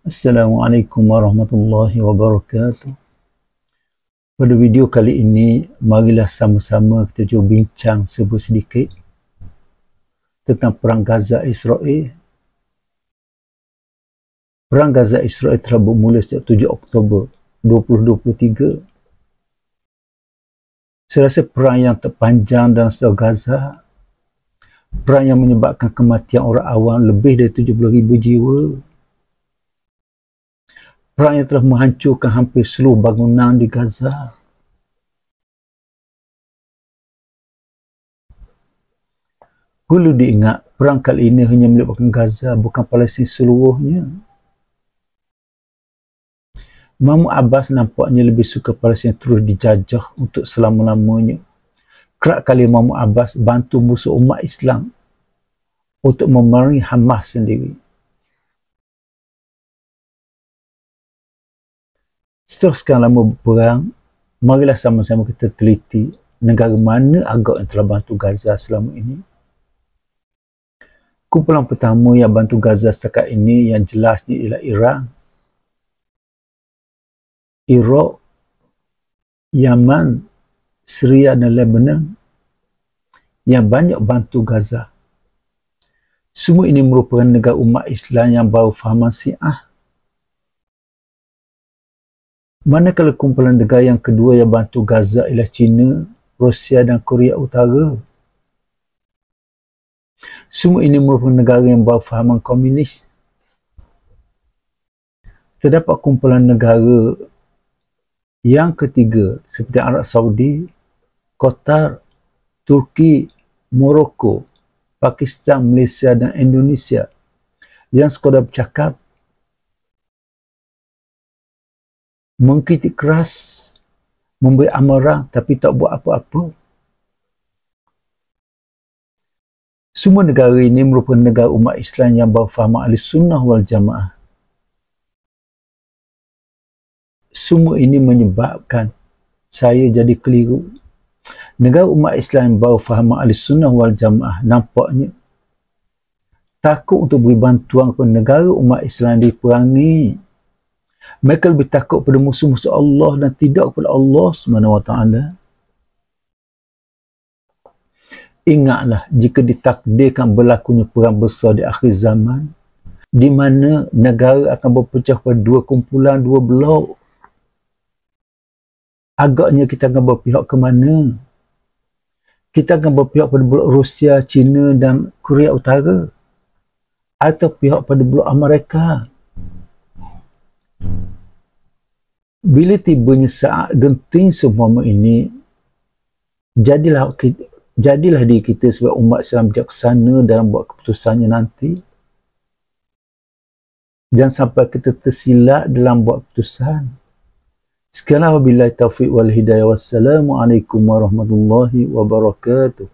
Assalamualaikum warahmatullahi wabarakatuh. Pada video kali ini, marilah sama-sama kita cuba bincang sedikit tentang Perang Gaza Israel. Perang Gaza Israel telah bermula sejak 7 Oktober 2023. Saya rasa perang yang terpanjang dalam sejarah Gaza, perang yang menyebabkan kematian orang awam lebih dari 70,000 jiwa, perang yang telah menghancurkan hampir seluruh bangunan di Gaza. Perlu diingat, perang kali ini hanya melibatkan Gaza, bukan Palestin seluruhnya. Mahmud Abbas nampaknya lebih suka Palestin terus dijajah untuk selama-lamanya. Kerap kali Mahmud Abbas bantu musuh umat Islam untuk memerangi Hamas sendiri. Setelah sekian lama berperang, marilah sama-sama kita teliti negara mana agak yang telah bantu Gaza selama ini. Kumpulan pertama yang bantu Gaza setakat ini yang jelasnya ialah Iran, Iraq, Yaman, Syria dan Lebanon yang banyak bantu Gaza. Semua ini merupakan negara umat Islam yang baru fahaman Syiah. Manakala kumpulan negara yang kedua yang bantu Gaza ialah China, Rusia dan Korea Utara. Semua ini merupakan negara yang baru fahaman komunis. Terdapat kumpulan negara yang ketiga seperti Arab Saudi, Qatar, Turki, Morocco, Pakistan, Malaysia dan Indonesia yang sekadar bercakap, mengkritik keras, memberi amarah tapi tak buat apa-apa. Semua negara ini merupakan negara umat Islam yang berfahaman Ahlussunnah wal Jamaah. Semua ini menyebabkan saya jadi keliru. Negara umat Islam yang berfahaman Ahlussunnah wal Jamaah nampaknya takut untuk beri bantuan kepada negara umat Islam yang diperangi. Mereka lebih takut pada musuh-musuh Allah dan tidak kepada Allah SWT. Ingatlah, jika ditakdirkan berlakunya perang besar di akhir zaman, di mana negara akan berpecah pada dua kumpulan, dua blok, agaknya kita akan berpihak ke mana? Kita akan berpihak pada blok Rusia, China dan Korea Utara, atau pihak pada blok Amerika? Bila tibanya saat genting seumpama ini, jadilah diri kita sebagai umat Islam bijaksana dalam buat keputusannya nanti. Jangan sampai kita tersilap dalam buat keputusan. Sekianlah wabillahi taufiq wal hidayah. Wassalamualaikum warahmatullahi wabarakatuh.